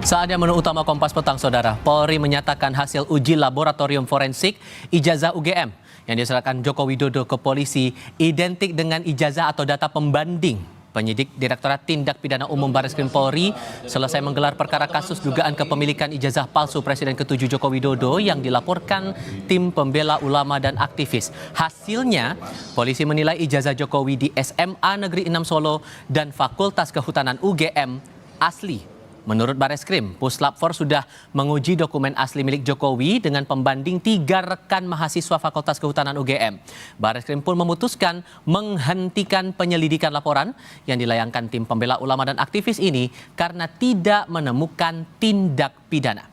Saatnya menu utama Kompas Petang, Saudara. Polri menyatakan hasil uji laboratorium forensik ijazah UGM yang diserahkan Joko Widodo ke polisi identik dengan ijazah atau data pembanding. Penyidik Direktorat Tindak Pidana Umum Barreskrim Polri selesai menggelar perkara kasus dugaan kepemilikan ijazah palsu Presiden ke-7 Joko Widodo yang dilaporkan tim pembela ulama dan aktivis. Hasilnya, polisi menilai ijazah Jokowi di SMA Negeri 6 Solo dan Fakultas Kehutanan UGM asli. Menurut Barreskrim, Puslap 4 sudah menguji dokumen asli milik Jokowi dengan pembanding 3 rekan mahasiswa Fakultas Kehutanan UGM. Barreskrim pun memutuskan menghentikan penyelidikan laporan yang dilayangkan tim pembela ulama dan aktivis ini karena tidak menemukan tindak pidana.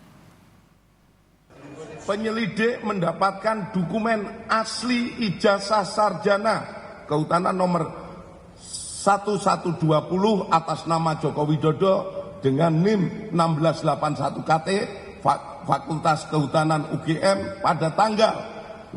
Penyelidik mendapatkan dokumen asli ijazah sarjana Kehutanan nomor 1120 atas nama Joko Widodo dengan NIM 1681 KT Fakultas Kehutanan UGM pada tanggal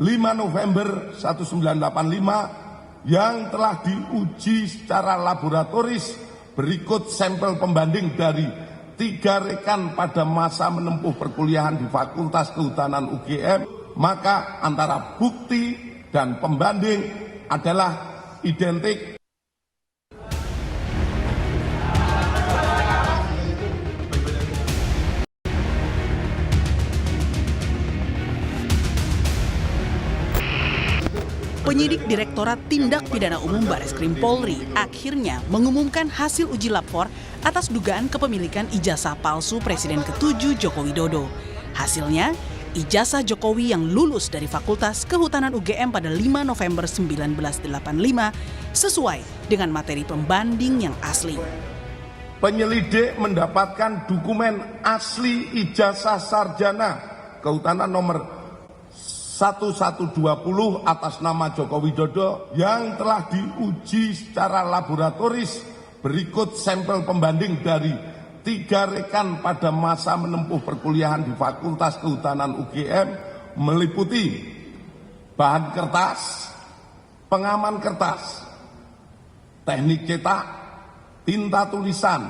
5 November 1985 yang telah diuji secara laboratoris berikut sampel pembanding dari 3 rekan pada masa menempuh perkuliahan di Fakultas Kehutanan UGM, maka antara bukti dan pembanding adalah identik. Penyidik Direktorat Tindak Pidana Umum Barreskrim Polri akhirnya mengumumkan hasil uji lapor atas dugaan kepemilikan ijazah palsu Presiden ke-7 Joko Widodo. Hasilnya, ijazah Jokowi yang lulus dari Fakultas Kehutanan UGM pada 5 November 1985 sesuai dengan materi pembanding yang asli. Penyelidik mendapatkan dokumen asli ijazah sarjana Kehutanan nomor 1120 atas nama Joko Widodo yang telah diuji secara laboratoris berikut sampel pembanding dari 3 rekan pada masa menempuh perkuliahan di Fakultas Kehutanan UGM meliputi bahan kertas, pengaman kertas, teknik cetak, tinta tulisan,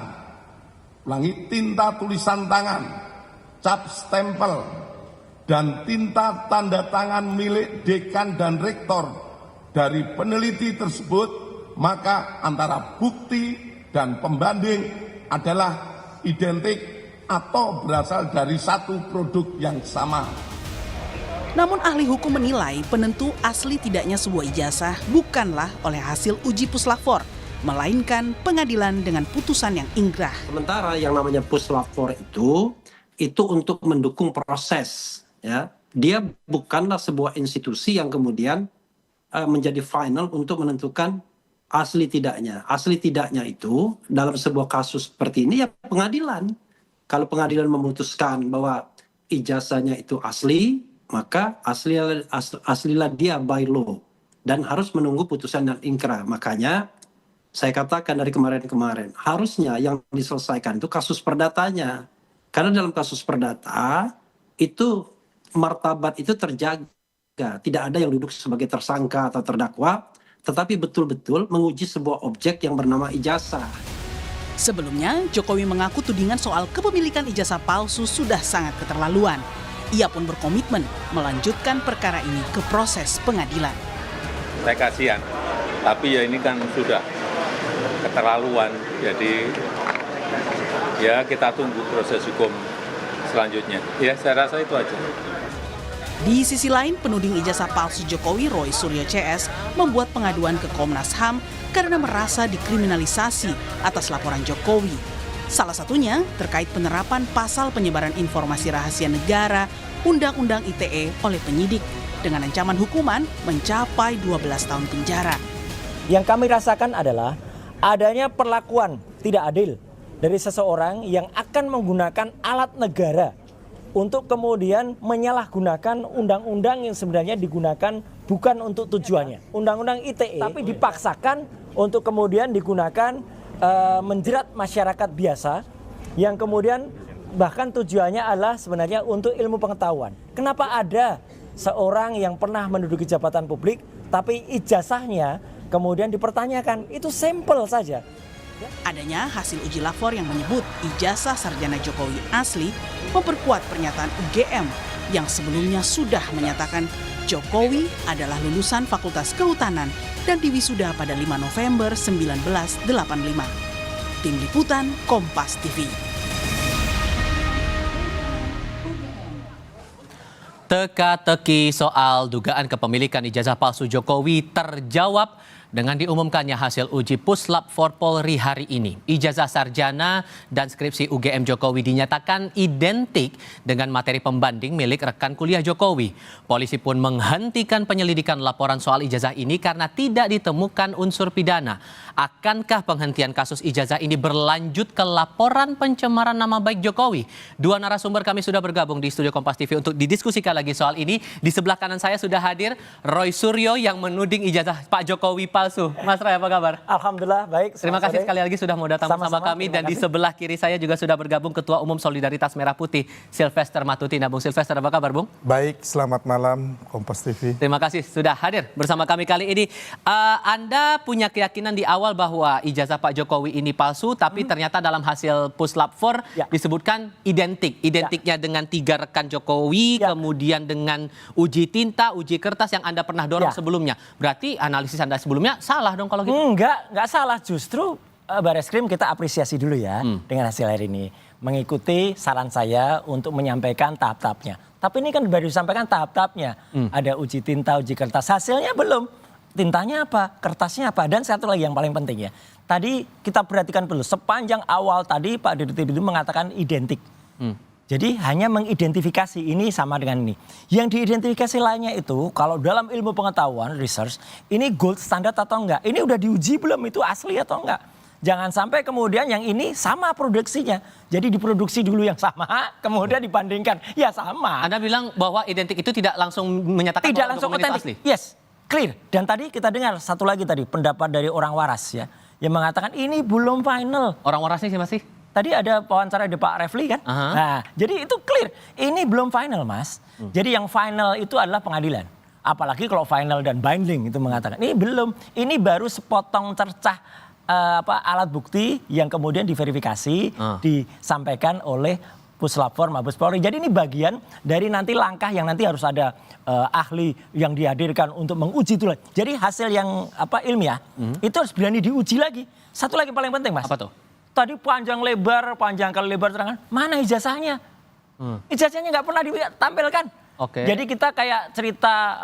tinta tulisan tangan, cap stempel, dan tinta tanda tangan milik dekan dan rektor dari peneliti tersebut, maka antara bukti dan pembanding adalah identik atau berasal dari satu produk yang sama. Namun ahli hukum menilai penentu asli tidaknya sebuah ijazah bukanlah oleh hasil uji Puslap 4, melainkan pengadilan dengan putusan yang inkrah. Sementara yang namanya Puslap 4 itu untuk mendukung proses. Ya, dia bukanlah sebuah institusi yang kemudian menjadi final untuk menentukan asli tidaknya. Asli tidaknya itu dalam sebuah kasus seperti ini ya pengadilan. Kalau pengadilan memutuskan bahwa ijazahnya itu asli, maka aslilah dia by law dan harus menunggu putusan yang inkrah. Makanya saya katakan dari kemarin-kemarin harusnya yang diselesaikan itu kasus perdatanya. Karena dalam kasus perdata itu martabat itu terjaga, tidak ada yang duduk sebagai tersangka atau terdakwa, tetapi betul-betul menguji sebuah objek yang bernama ijazah. Sebelumnya, Jokowi mengaku tudingan soal kepemilikan ijazah palsu sudah sangat keterlaluan. Ia pun berkomitmen melanjutkan perkara ini ke proses pengadilan. Saya kasihan, tapi ya ini kan sudah keterlaluan, jadi ya kita tunggu proses hukum selanjutnya. Ya saya rasa itu aja. Di sisi lain, penuding ijazah palsu Jokowi Roy Suryo CS membuat pengaduan ke Komnas HAM karena merasa dikriminalisasi atas laporan Jokowi. Salah satunya terkait penerapan pasal penyebaran informasi rahasia negara Undang-Undang ITE oleh penyidik dengan ancaman hukuman mencapai 12 tahun penjara. Yang kami rasakan adalah adanya perlakuan tidak adil dari seseorang yang akan menggunakan alat negara untuk kemudian menyalahgunakan undang-undang yang sebenarnya digunakan bukan untuk tujuannya. Undang-undang ITE, tapi dipaksakan untuk kemudian digunakan menjerat masyarakat biasa yang kemudian bahkan tujuannya adalah sebenarnya untuk ilmu pengetahuan. Kenapa ada seorang yang pernah menduduki jabatan publik tapi ijazahnya kemudian dipertanyakan? Itu sampel saja. Adanya hasil uji lapor yang menyebut ijazah sarjana Jokowi asli memperkuat pernyataan UGM yang sebelumnya sudah menyatakan Jokowi adalah lulusan Fakultas Kehutanan dan diwisuda pada 5 November 1985. Tim Liputan Kompas TV. Teka-teki soal dugaan kepemilikan ijazah palsu Jokowi terjawab dengan diumumkannya hasil uji Puslap for Polri hari ini. Ijazah sarjana dan skripsi UGM Jokowi dinyatakan identik dengan materi pembanding milik rekan kuliah Jokowi. Polisi pun menghentikan penyelidikan laporan soal ijazah ini karena tidak ditemukan unsur pidana. Akankah penghentian kasus ijazah ini berlanjut ke laporan pencemaran nama baik Jokowi? Dua narasumber kami sudah bergabung di studio Kompas TV untuk didiskusikan lagi soal ini. Di sebelah kanan saya sudah hadir Roy Suryo yang menuding ijazah Pak Jokowi palsu. Mas Roy, apa kabar? Alhamdulillah baik. Terima kasih sekali lagi sudah mau datang bersama kami. Dan di sebelah kiri saya juga sudah bergabung Ketua Umum Solidaritas Merah Putih Sylvester Matutina. Bung Sylvester, apa kabar Bung? Baik, selamat malam Kompas TV. Terima kasih sudah hadir bersama kami kali ini. Anda punya keyakinan di awal bahwa ijazah Pak Jokowi ini palsu, tapi ternyata dalam hasil Puslap 4 disebutkan identik. Identiknya dengan 3 rekan Jokowi, kemudian dengan uji tinta, uji kertas yang Anda pernah dorong sebelumnya. Berarti analisis Anda sebelumnya salah dong kalau gitu? Enggak salah. Justru Bareskrim kita apresiasi dulu ya dengan hasil hari ini. Mengikuti saran saya untuk menyampaikan tahap-tahapnya. Tapi ini kan baru disampaikan tahap-tahapnya. Ada uji tinta, uji kertas. Hasilnya belum. Tintanya apa? Kertasnya apa? Dan satu lagi yang paling penting ya. Tadi kita perhatikan dulu. Sepanjang awal tadi Pak Dirtib itu mengatakan identik. Jadi hanya mengidentifikasi ini sama dengan ini. Yang diidentifikasi lainnya itu kalau dalam ilmu pengetahuan, research, ini gold standard atau enggak? Ini udah diuji belum itu asli atau enggak? Jangan sampai kemudian yang ini sama produksinya. Jadi diproduksi dulu yang sama, kemudian dibandingkan. Ya sama. Anda bilang bahwa identik itu tidak langsung menyatakan tidak bahwa langsung dokumen itu otentik. asli? Yes, clear. Dan tadi kita dengar satu lagi tadi pendapat dari orang waras ya. Yang mengatakan ini belum final. Orang warasnya siapa sih? Tadi ada wawancara di Pak Refli kan. Nah, jadi itu clear. Ini belum final, Mas. Jadi yang final itu adalah pengadilan. Apalagi kalau final dan binding itu mengatakan. Ini belum. Ini baru sepotong cercah alat bukti yang kemudian diverifikasi, disampaikan oleh Puslap 4 Mabes Polri. Jadi ini bagian dari nanti langkah yang nanti harus ada ahli yang dihadirkan untuk menguji itu. Jadi hasil yang ilmiah itu harus berani diuji lagi. Satu lagi paling penting, Mas. Apa tuh? Tadi panjang kali lebar terangan, mana ijazahnya? Ijazahnya nggak pernah ditampilkan. Oke. Jadi kita kayak cerita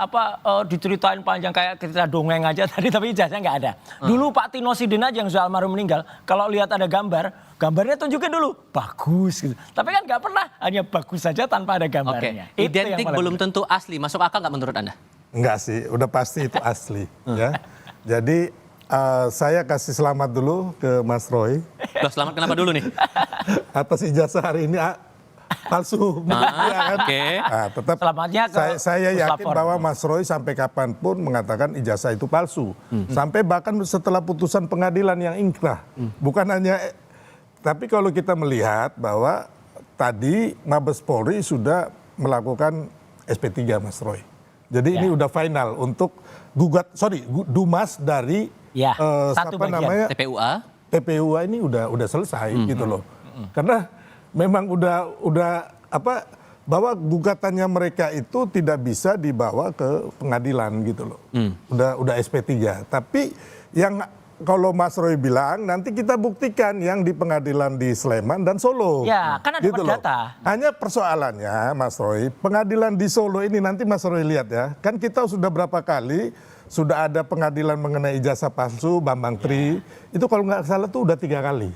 diceritain panjang kayak kita dongeng aja tadi, tapi ijazahnya nggak ada. Dulu Pak Tino Sidin aja yang sudah almarhum meninggal, kalau lihat ada gambarnya tunjukin dulu, bagus gitu. Tapi kan nggak pernah, hanya bagus saja tanpa ada gambarnya. Oke. Identik belum tentu asli, masuk akal nggak menurut Anda? Enggak sih, udah pasti itu asli. Ya. Jadi saya kasih selamat dulu ke Mas Roy. Loh, selamat kenapa dulu nih? Atas ijazah hari ini palsu. Ya kan? Nah, tetap Selamatnya ke saya yakin Puslap 4. bahwa Mas Roy sampai kapanpun mengatakan ijazah itu palsu. Sampai bahkan setelah putusan pengadilan yang ingkrah. Bukan hanya, tapi kalau kita melihat bahwa tadi Mabes Polri sudah melakukan SP3 Mas Roy. Jadi ini udah final untuk Dumas dari satu bagian. TPUA ini udah selesai gitu loh. Karena memang udah bahwa gugatannya mereka itu tidak bisa dibawa ke pengadilan gitu loh. Udah SP3. Tapi yang kalau Mas Roy bilang nanti kita buktikan yang di pengadilan di Sleman dan Solo. Ya, kan ada gitu perdata. Hanya persoalannya Mas Roy, pengadilan di Solo ini nanti Mas Roy lihat ya. Kan kita sudah berapa kali sudah ada pengadilan mengenai ijazah palsu Bambang Tri. Itu kalau nggak salah tuh udah 3 kali.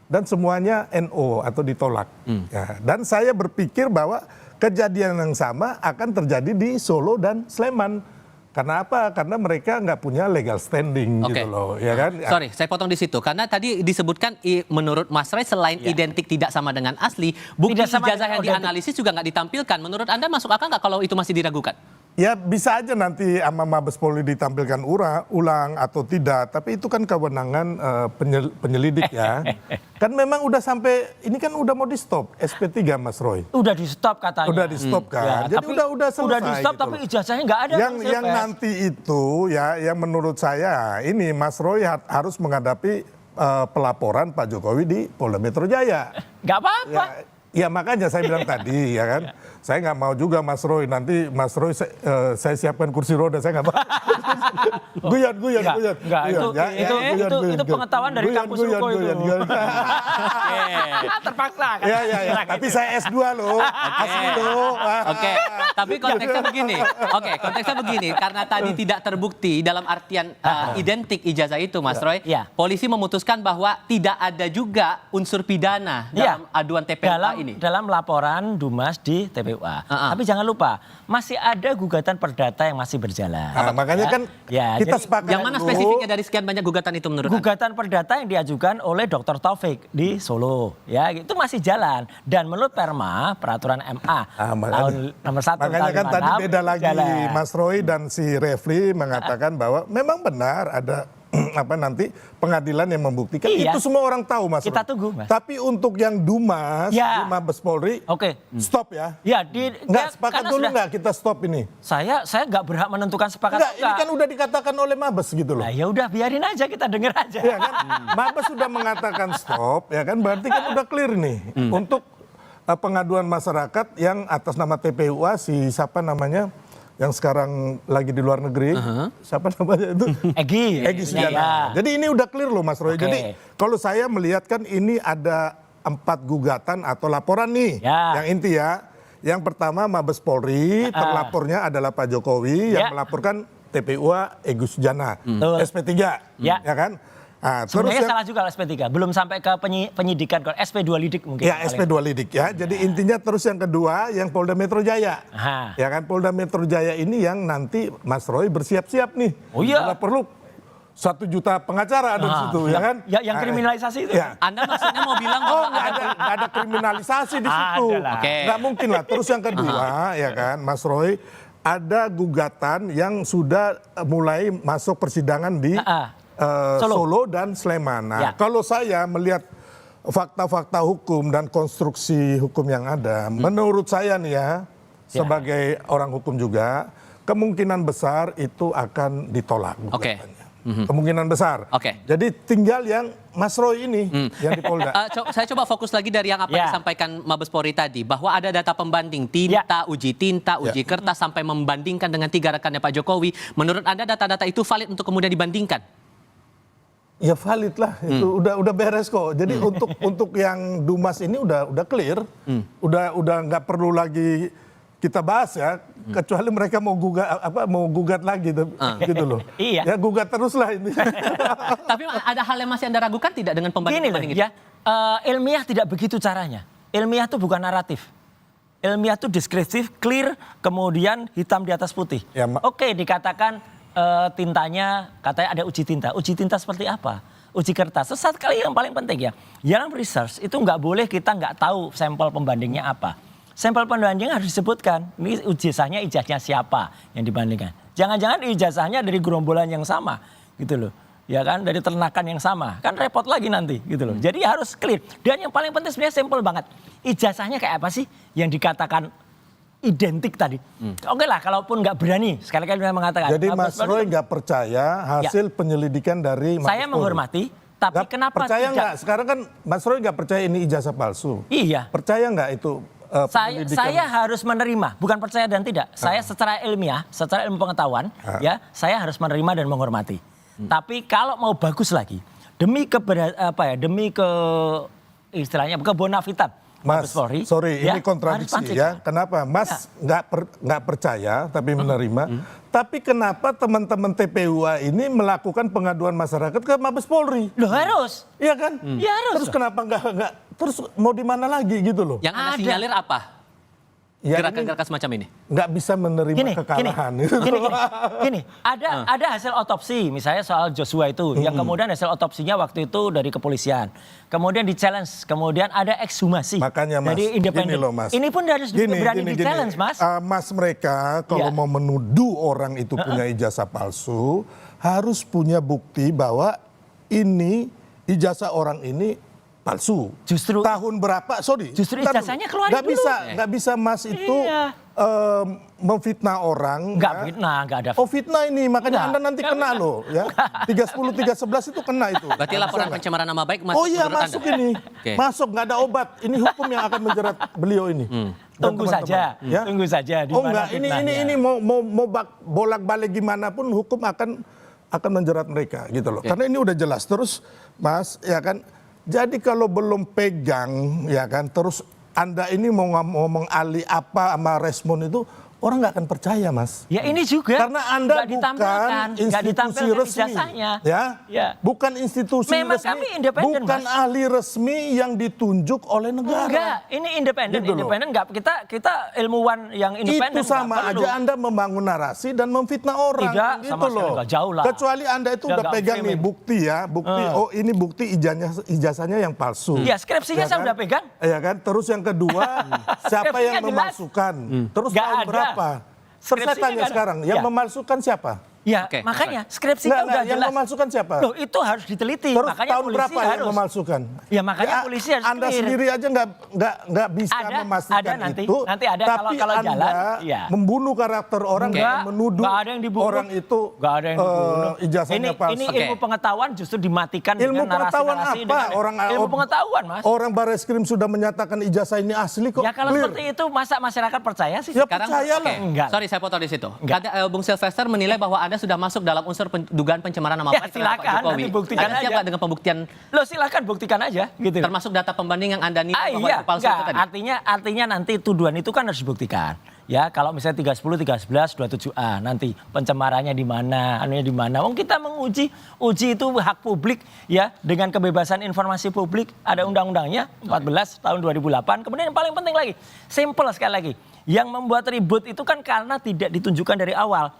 Dan semuanya NO atau ditolak. Ya, dan saya berpikir bahwa kejadian yang sama akan terjadi di Solo dan Sleman. Karena apa? Karena mereka nggak punya legal standing gitu loh, ya kan? Sorry, saya potong di situ. Karena tadi disebutkan menurut Mas Roy selain identik tidak sama dengan asli, bukti ijazah yang dianalisis juga nggak ditampilkan. Menurut Anda masuk akal nggak kalau itu masih diragukan? Ya bisa aja nanti sama Mabes Polri ditampilkan ulang atau tidak. Tapi itu kan kewenangan penyelidik ya. Kan memang udah sampai, ini kan udah mau di stop SP3 Mas Roy. Udah di stop katanya. Udah di stop kan. Ya, jadi udah selesai. Udah di stop gitu tapi loh. ijazahnya nggak ada. Yang nanti itu ya yang menurut saya ini Mas Roy harus menghadapi pelaporan Pak Jokowi di Polda Metro Jaya. Nggak apa-apa. Ya makanya saya bilang tadi ya kan, saya nggak mau juga Mas Roy, nanti Mas Roy saya siapkan kursi roda, saya nggak mau. Guyon. Enggak, itu pengetahuan dari kampus UKO itu. Terpaksa kan. Ya. Tapi saya S2 loh. Asli loh. Oke, tapi konteksnya begini, karena tadi tidak terbukti dalam artian identik ijazah itu, Mas Roy. Iya. Polisi memutuskan bahwa tidak ada juga unsur pidana dalam aduan TPUA ini. Dalam laporan Dumas di TPUA. Tapi jangan lupa, masih ada gugatan perdata yang masih berjalan. Makanya kan kita sepakat. Yang mana spesifiknya dari sekian banyak gugatan itu menurut Anda? Gugatan perdata yang diajukan oleh Dr. Taufik di Solo, ya itu masih jalan. Dan menurut Perma, peraturan MA tahun nomor 1 makanya kan tadi beda lagi, jalan. Mas Roy dan si Refli mengatakan bahwa memang benar ada nanti pengadilan yang membuktikan. Iya. Itu semua orang tahu, Mas Kita Roy. tunggu, Mas. Tapi untuk yang Dumas, di Mabes Polri, stop ya. Ya, Nggak, sepakat dulu nggak kita stop ini? Saya nggak berhak menentukan sepakat. Nggak, ini kan udah dikatakan oleh Mabes gitu loh. Nah, ya udah biarin aja, kita denger aja. Ya kan? Mabes sudah mengatakan stop, ya kan? Berarti kan udah clear nih untuk pengaduan masyarakat yang atas nama TPUA siapa namanya? Yang sekarang lagi di luar negeri, siapa namanya itu? Egy Sujana. Jadi ini udah clear loh, Mas Roy. Jadi kalau saya melihat kan ini ada 4 gugatan atau laporan nih, yang inti ya. Yang pertama Mabes Polri, terlapornya adalah Pak Jokowi yang melaporkan TPUA Egy Sujana, SP3, ya kan? Nah, sebenarnya salah juga SP3, belum sampai ke penyidikan, SP2 lidik mungkin. Ya, SP2 lidik ya. Jadi intinya terus yang kedua yang Polda Metro Jaya. Ya kan, Polda Metro Jaya ini yang nanti Mas Roy bersiap-siap nih. Oh iya. Kalau perlu 1 juta pengacara ada di situ, ya kan? Yang kriminalisasi itu. Ya. Anda maksudnya mau bilang bahwa nggak ada kriminalisasi di situ. Nggak mungkin lah. Terus yang kedua, ya kan, Mas Roy, ada gugatan yang sudah mulai masuk persidangan di Solo dan Sleman. Nah, kalau saya melihat fakta-fakta hukum dan konstruksi hukum yang ada, menurut saya nih ya, sebagai orang hukum juga, kemungkinan besar itu akan ditolak. Kemungkinan besar. Jadi tinggal yang Mas Roy ini yang di Polda. Saya coba fokus lagi dari yang apa disampaikan Mabes Polri tadi, bahwa ada data pembanding uji kertas sampai membandingkan dengan 3 rekannya Pak Jokowi. Menurut Anda data-data itu valid untuk kemudian dibandingkan? Ya valid lah, itu udah beres kok. Jadi untuk yang Dumas ini udah clear, udah nggak perlu lagi kita bahas ya, kecuali mereka mau gugat lagi gitu loh. Ya gugat terus lah ini. Tapi ada hal yang masih Anda ragukan tidak dengan pembanding itu? Ya, ilmiah tidak begitu caranya. Ilmiah itu bukan naratif. Ilmiah itu deskriptif, clear, kemudian hitam di atas putih. Ya, Oke, dikatakan tintanya, katanya ada uji tinta. Uji tinta seperti apa? Uji kertas. Terus satu kali yang paling penting ya, dalam research itu nggak boleh kita nggak tahu sampel pembandingnya apa. Sampel pembandingnya harus disebutkan. Ini ijazahnya siapa yang dibandingkan. Jangan-jangan ijazahnya dari gerombolan yang sama, gitu loh. Ya kan, dari ternakan yang sama. Kan repot lagi nanti, gitu loh. Jadi harus clear. Dan yang paling penting sebenarnya simpel banget. Ijazahnya kayak apa sih yang dikatakan identik tadi? Oke lah, kalaupun nggak berani, sekali-kali mengatakan. Jadi Mas Roy nggak percaya hasil penyelidikan dari Mabes Polri? Saya menghormati, tapi kenapa percaya tidak? Nggak? Sekarang kan Mas Roy nggak percaya ini ijazah palsu. Iya. Percaya nggak itu Saya harus menerima, bukan percaya dan tidak. Saya secara ilmiah, secara ilmu pengetahuan, ya saya harus menerima dan menghormati. Tapi kalau mau bagus lagi, demi istilahnya kebonafitan Mas, sorry, ini kontradiksi ya. Kenapa? Mas nggak percaya tapi menerima. Tapi kenapa teman-teman TPUA ini melakukan pengaduan masyarakat ke Mabes Polri? Loh harus. Iya kan? Iya harus. Terus kenapa nggak? Terus mau di mana lagi gitu loh? Yang Anda sinyalir apa? Ya, gerakan-gerakan semacam ini? Nggak bisa menerima kekalahan. Gini, ada hasil otopsi, misalnya soal Joshua itu, yang kemudian hasil otopsinya waktu itu dari kepolisian, kemudian di-challenge, kemudian ada ekshumasi dari independen. Ini pun harus berani di-challenge, Mas. Mas, mereka kalau mau menuduh orang itu punya ijazah palsu, harus punya bukti bahwa ini ijazah orang ini palsu. Justru tahun berapa? Sorry. Justru ijazahnya keluarin dulu. Nggak bisa Mas itu memfitnah orang. Enggak ya. fitnah, enggak ada. Oh fitnah ini, makanya Enggak, Anda nanti enggak kena fitnah. loh. Ya. 310, 311 itu kena itu. Berarti laporan pencemaran nama baik masuk Oh iya menurut masuk Anda? ini, Oke. masuk nggak ada obat. Ini hukum yang akan menjerat beliau ini. Dan Tunggu teman-teman. saja, Ya? tunggu saja. Di Oh mana enggak, fitnahnya. ini mau bolak-balik gimana pun hukum akan menjerat mereka gitu loh. Karena ini udah jelas terus, Mas, ya kan. Jadi kalau belum pegang, ya kan, terus Anda ini mau ngomong ahli apa sama respon itu, orang nggak akan percaya, Mas. Ya ini juga. Karena Anda nggak ditampilkan, bukan nggak institusi ditampilkan resmi, ijazahnya. ya, bukan institusi Memang resmi, kami independen, bukan Mas. ahli resmi yang ditunjuk oleh negara. Enggak, ini independen, Gitu loh. independen enggak. Kita ilmuwan yang independen. Itu sama nggak perlu. aja Anda membangun narasi dan memfitnah orang. Tidak, gitu sama sekali loh. nggak, jauh lah. Kecuali Anda itu udah Nggak pegang nih framing. bukti ya, bukti oh ini bukti ijazahnya yang palsu. Iya, skripsinya saya udah pegang. Iya kan? Terus yang kedua, siapa Skripsinya yang jelas. memalsukan? Terus Nggak tahun ada. berapa? Saya Skripsinya tanya nggak ada. sekarang, yang Ya. memalsukan siapa? Ya, Oke, makanya skripsinya udah yang jelas. memalsukan siapa? Loh, itu harus diteliti. Terus Makanya tahun polisi berapa yang harus. memalsukan? Ya, makanya polisi harus Anda clear. sendiri aja nggak bisa Ada, memastikan ada nanti. itu. Nanti ada tapi kalau Anda jalan, iya. membunuh karakter orang Enggak, dan menuduh enggak ada yang dibunuh. orang itu Enggak ada yang dibunuh. ijazahnya palsu. Ini Oke. ilmu pengetahuan justru dimatikan Ilmu dengan pengetahuan narasi-narasi apa? dengan ilmu pengetahuan, Mas. Orang Barreskrim sudah menyatakan ijazah ini asli kok. Ya kalau clear. seperti itu masa masyarakat percaya sih? Ya, Sekarang, percayalah. oke. Enggak. Sorry saya potong di situ. Enggak. Kata Bung Sylvester menilai bahwa Anda sudah masuk dalam unsur dugaan pencemaran nama Ya, baik terhadap Pak silakan, Jokowi. nanti buktikan Anda siap aja. nggak dengan pembuktian Loh silakan buktikan aja gitu. termasuk data pembanding yang Anda nilai bahwa Iya, itu palsu enggak. itu tadi? Artinya nanti tuduhan itu kan harus dibuktikan. Ya, kalau misalnya 310, 311, 27A nanti pencemarannya di mana, anunya di mana. Wong kita menguji itu hak publik ya dengan kebebasan informasi publik. Ada undang-undangnya 14 tahun 2008. Kemudian yang paling penting lagi, simple sekali lagi. Yang membuat ribut itu kan karena tidak ditunjukkan dari awal.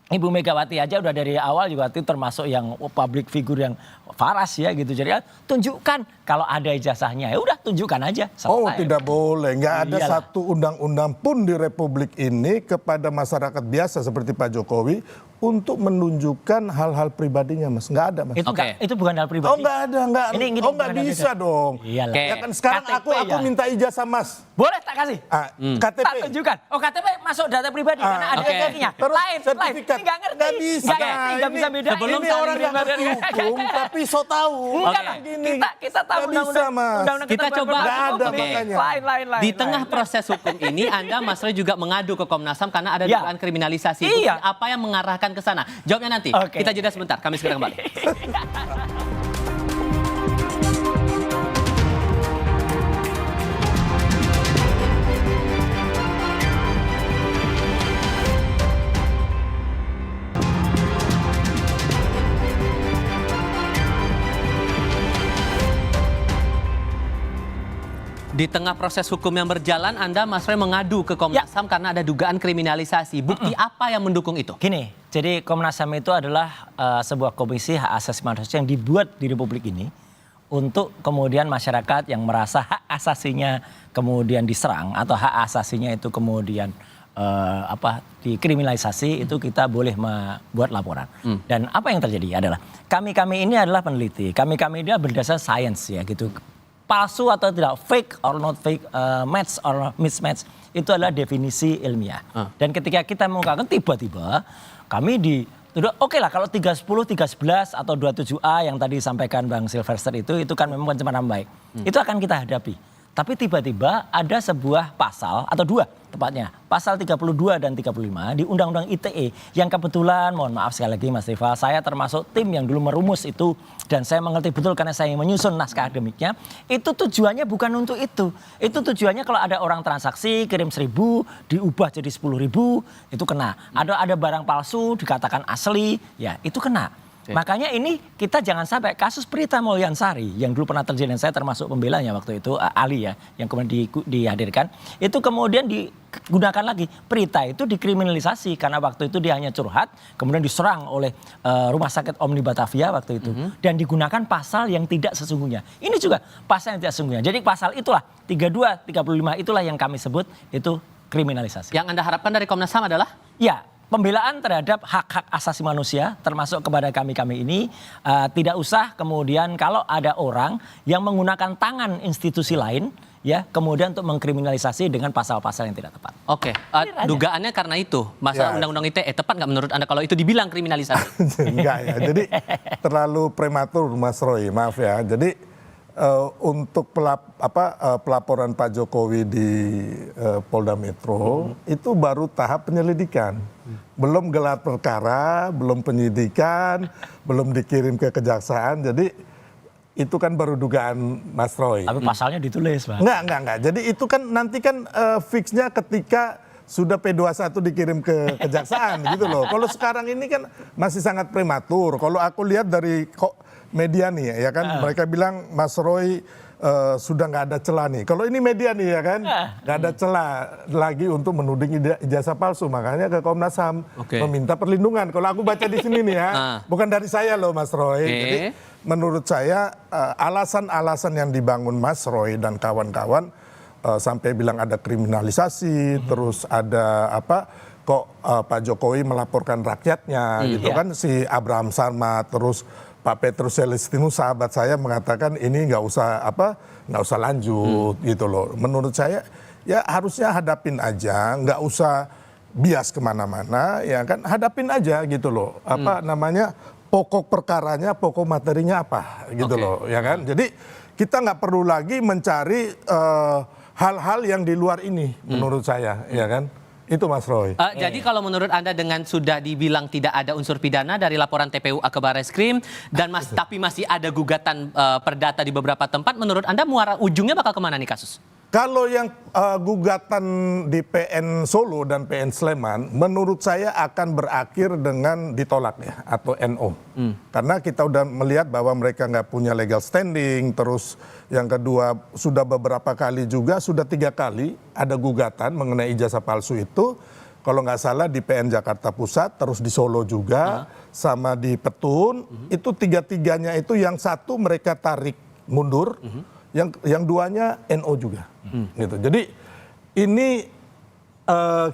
Ibu Megawati aja udah dari awal juga itu termasuk yang public figure yang waras ya gitu. Jadi tunjukkan kalau ada ijazahnya ya udah tunjukkan aja. Oh Selesai. tidak boleh, nggak ada Iyalah. satu undang-undang pun di Republik ini kepada masyarakat biasa seperti Pak Jokowi untuk menunjukkan hal-hal pribadinya, Mas. Nggak ada, Mas. Itu bukan hal pribadi. Oh nggak ada, nggak. Ini Oh nggak bukan hal bisa pribadi. dong. Iyalah. Oke. Ya kan sekarang KTP aku ya. minta ijazah, Mas. Boleh tak kasih? KTP. Tak tunjukkan. Oh KTP masuk data pribadi karena ada oke. ejeknya. Terus Lain. sertifikat. Ini nggak ngerti. Nggak bisa. Nggak ngerti, nggak bisa bedain. sebelum Ini orang nggak ngerti hukum, tapi so tahu. Enggak Oke. lah. Kita tahu Nggak bisa, Mas. undang-undang Kita coba- Nggak ada Oke. makanya. Lain. Di tengah proses hukum ini, Anda Mas Roy juga mengadu ke Komnas HAM karena ada Ya. dugaan kriminalisasi. Iya. Bukti apa yang mengarahkan ke sana? Jawabnya nanti. Oke. Kita jeda sebentar. Kami segera kembali. Di tengah proses hukum yang berjalan, Anda Mas Roy mengadu ke Komnas HAM karena ada dugaan kriminalisasi. Bukti apa yang mendukung itu? Gini, jadi Komnas HAM itu adalah sebuah komisi hak asasi manusia yang dibuat di Republik ini untuk kemudian masyarakat yang merasa hak asasinya kemudian diserang atau hak asasinya itu kemudian dikriminalisasi itu kita boleh membuat laporan. Dan apa yang terjadi adalah kami ini adalah peneliti, kami ini berdasar sains ya gitu. Palsu atau tidak, fake or not fake, match or mismatch, itu adalah definisi ilmiah. Dan ketika kita mengungkapkan tiba-tiba kami dituduh, oke lah kalau 310, 311 atau 27A yang tadi disampaikan Bang Sylvester itu kan memang pencemaran baik. Itu akan kita hadapi. Tapi tiba-tiba ada sebuah pasal atau dua tepatnya, pasal 32 dan 35 di Undang-Undang ITE yang kebetulan, mohon maaf sekali lagi Mas Rival, saya termasuk tim yang dulu merumus itu dan saya mengerti betul karena saya menyusun naskah akademiknya, itu tujuannya bukan untuk itu. Itu tujuannya kalau ada orang transaksi kirim 1.000 diubah jadi 10.000 itu kena. Ada barang palsu dikatakan asli, ya itu kena. Makanya ini kita jangan sampai kasus Prita Mulyansari yang dulu pernah terjadi dan saya termasuk pembelanya waktu itu Ali ya yang kemudian dihadirkan itu kemudian digunakan lagi Prita itu dikriminalisasi karena waktu itu dia hanya curhat kemudian diserang oleh Rumah Sakit Omni Batavia waktu itu dan digunakan pasal yang tidak sesungguhnya. Ini juga pasal yang tidak sesungguhnya. Jadi pasal itulah 32, 35 itulah yang kami sebut itu kriminalisasi. Yang Anda harapkan dari Komnas HAM adalah? Ya. Pembelaan terhadap hak-hak asasi manusia termasuk kepada kami ini tidak usah kemudian kalau ada orang yang menggunakan tangan institusi lain ya kemudian untuk mengkriminalisasi dengan pasal-pasal yang tidak tepat. Oke, dugaannya karena itu masalah Ya. undang-undang ITE tepat nggak menurut Anda kalau itu dibilang kriminalisasi? Enggak ya, jadi terlalu prematur Mas Roy, maaf ya. Jadi untuk pelaporan Pak Jokowi di Polda Metro itu baru tahap penyelidikan. Belum gelar perkara, belum penyidikan, belum dikirim ke kejaksaan. Jadi itu kan baru dugaan Mas Roy. Tapi pasalnya ditulis, Pak. Enggak. Jadi itu kan nanti kan fixnya ketika sudah P21 dikirim ke kejaksaan gitu loh. Kalau sekarang ini kan masih sangat prematur. Kalau aku lihat dari media nih ya kan, mereka bilang Mas Roy sudah nggak ada celah nih. Kalau ini media nih ya kan, nggak ada celah lagi untuk menuding ijazah palsu. Makanya ke Komnas HAM meminta perlindungan. Kalau aku baca di sini nih ya, bukan dari saya loh Mas Roy. Jadi menurut saya alasan-alasan yang dibangun Mas Roy dan kawan-kawan sampai bilang ada kriminalisasi, terus ada Pak Jokowi melaporkan rakyatnya gitu kan, si Abraham Samad, terus Pak Petrus Celestinus sahabat saya mengatakan ini nggak usah lanjut gitu loh. Menurut saya ya harusnya hadapin aja, nggak usah bias kemana-mana ya kan, hadapin aja gitu loh. Pokok perkaranya, pokok materinya apa gitu loh ya kan. Jadi kita nggak perlu lagi mencari hal-hal yang di luar ini menurut saya ya kan. Itu Mas Roy. Jadi kalau menurut Anda dengan sudah dibilang tidak ada unsur pidana dari laporan TPU ke Barreskrim dan tapi masih ada gugatan perdata di beberapa tempat, menurut Anda muara ujungnya bakal kemana nih kasus? Kalau yang gugatan di PN Solo dan PN Sleman, menurut saya akan berakhir dengan ditolak ya, atau NO. Karena kita udah melihat bahwa mereka nggak punya legal standing, terus yang kedua sudah beberapa kali juga, sudah 3 kali ada gugatan mengenai ijazah palsu itu. Kalau nggak salah di PN Jakarta Pusat, terus di Solo juga, sama di Petun, itu 3-3-nya itu yang satu mereka tarik mundur, yang 2-nya NO juga. Gitu. Jadi ini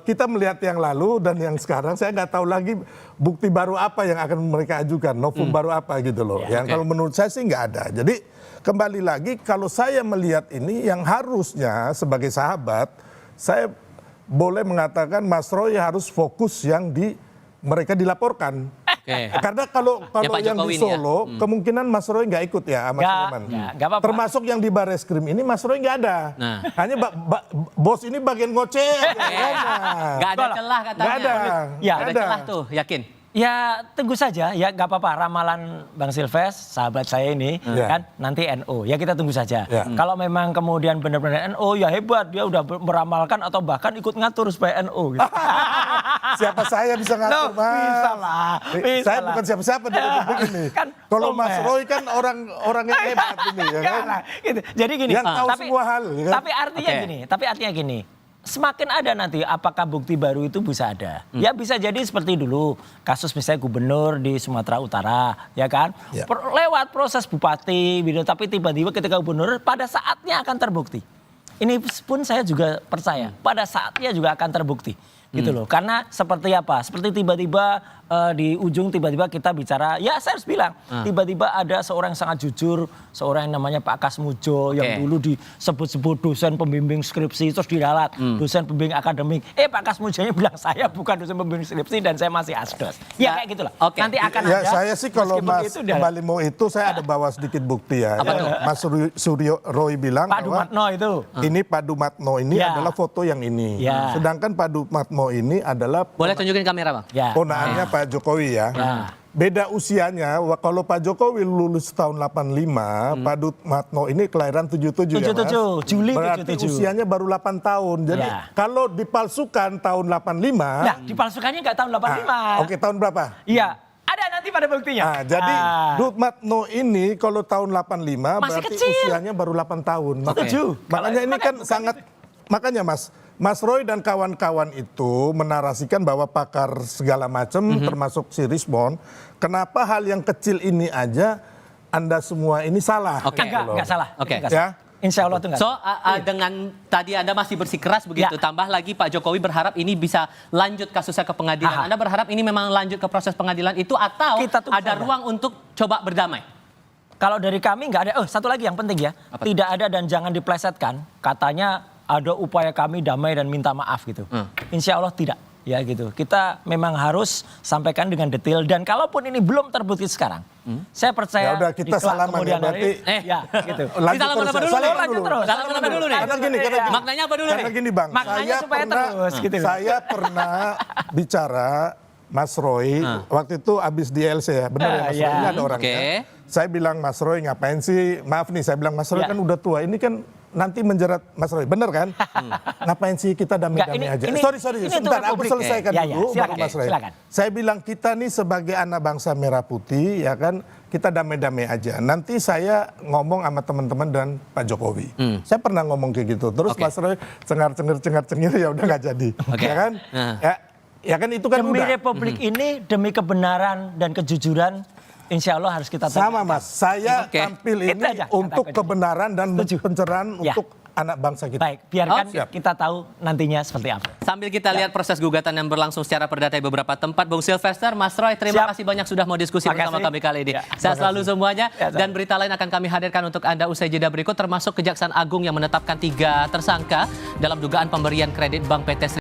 kita melihat yang lalu dan yang sekarang, saya nggak tahu lagi bukti baru apa yang akan mereka ajukan, novum baru apa gitu loh. Yang kalau menurut saya sih nggak ada. Jadi kembali lagi kalau saya melihat ini yang harusnya sebagai sahabat, saya boleh mengatakan Mas Roy harus fokus yang mereka dilaporkan. Karena kalau yang di Solo, kemungkinan Mas Roy nggak ikut ya Mas Sulaiman. Termasuk yang di Barreskrim ini Mas Roy nggak ada. Hanya bos ini bagian ngoceh. Nggak ada celah katanya. Nggak ada. Ya, ada celah tuh, yakin? Ya tunggu saja, ya nggak apa-apa, ramalan Bang Silves, sahabat saya ini kan nanti NO, ya kita tunggu saja. Kalau memang kemudian benar-benar NO, ya hebat, dia udah meramalkan atau bahkan ikut ngatur supaya NO gitu. Siapa saya bisa ngatur, Mas? Bisa lah. Saya bukan siapa-siapa di Republik ini. Kalau Mas Roy kan orang yang hebat ini ya kan. Gitu. Jadi gini, yang tahu semua hal. Ya kan? Tapi artinya gini. Semakin ada nanti apakah bukti baru itu bisa ada. Ya bisa jadi seperti dulu kasus misalnya gubernur di Sumatera Utara, ya kan? Lewat proses bupati, tapi tiba-tiba ketika gubernur pada saatnya akan terbukti. Ini pun saya juga percaya pada saatnya juga akan terbukti. Gitu loh. Karena seperti apa? Seperti tiba-tiba di ujung tiba-tiba kita bicara, ya saya harus bilang, tiba-tiba ada seorang yang sangat jujur, seorang yang namanya Pak Kasmujo yang dulu disebut-sebut dosen pembimbing skripsi terus diralat, dosen pembimbing akademik. Pak Kasmujonya bilang saya bukan dosen pembimbing skripsi dan saya masih asdos. Ya kayak gitulah. Nanti akan ada. Saya sih kalau Mas kembali mau itu saya ada bawa sedikit bukti ya. Mas Suryo Roy bilang Pak Dumatno itu. Ini Pak Dumatno ini adalah foto yang ini. Sedangkan Pak Dumatno ini adalah boleh tunjukin kamera Bang? Ponaannya Pak Jokowi ya. Beda usianya, kalau Pak Jokowi lulus tahun 85, Pak Dumatno ini kelahiran 77 ya Mas. Juli 77. Berarti usianya baru 8 tahun. Jadi kalau dipalsukan tahun 85. Nah, dipalsukannya nggak tahun 85. Oke, tahun berapa? Iya, ada nanti pada buktinya. Jadi Dumatno ini kalau tahun 85 masih berarti kecil. usianya baru 8 tahun. Makanya ini kan sangat, makanya Mas Roy dan kawan-kawan itu menarasikan bahwa pakar segala macam termasuk si Rismon, kenapa hal yang kecil ini aja Anda semua ini salah? Enggak salah. Ya? Insya Allah itu enggak. Dengan tadi Anda masih bersikeras begitu, tambah lagi Pak Jokowi berharap ini bisa lanjut kasusnya ke pengadilan. Anda berharap ini memang lanjut ke proses pengadilan itu atau ada ruang untuk coba berdamai? Kalau dari kami nggak ada. Satu lagi yang penting ya, tidak ada dan jangan diplesetkan. Katanya ada upaya kami damai dan minta maaf gitu. Insya Allah tidak. Ya gitu. Kita memang harus sampaikan dengan detail dan kalaupun ini belum terbukti sekarang, saya percaya. Ya udah kita kelak salaman kemudian ya berarti. ya gitu. Lanjut Salaman terus, apa dulu? salaman Lanjut terus. Salaman apa dulu nih? Karena gini, Maknanya apa dulu karena nih? gini Bang, Maknanya supaya terus, gitu. saya pernah bicara Mas Roy waktu itu abis di LC ya, benar ya Mas Roy, ini ada orangnya. Oke. Saya bilang Mas Roy ngapain sih, maaf nih saya bilang Mas Roy kan udah tua, ini kan nanti menjerat Mas Roy, bener kan? Ngapain sih kita damai-damai aja? Sorry, ini sebentar untuk aku publik. selesaikan Ya, dulu silakan, baru Mas Roy. silakan. Saya bilang kita nih sebagai anak bangsa merah putih ya kan, kita damai-damai aja. Nanti saya ngomong sama teman-teman dan Pak Jokowi. Saya pernah ngomong kayak gitu. Terus Mas Roy cengar-cengir ya udah nggak jadi. Ya kan? Ya kan itu kan Demi udah. Republik ini, demi kebenaran dan kejujuran, insya Allah harus kita Sama Mas, saya Oke. tampil Itu ini aja, untuk kata kunci. kebenaran dan Setuju. pencerahan Ya. untuk anak bangsa kita. Baik, biarkan siap. kita tahu nantinya seperti apa. Sambil kita lihat proses gugatan yang berlangsung secara perdata di beberapa tempat, Bung Sylvester, Mas Roy, terima Siap. kasih banyak sudah mau diskusi Makasih. bersama kami kali ini. Ya, Sehat selalu semuanya, Ya, sama. dan berita lain akan kami hadirkan untuk Anda usai jeda berikut, termasuk Kejaksaan Agung yang menetapkan 3 tersangka dalam dugaan pemberian kredit Bank PT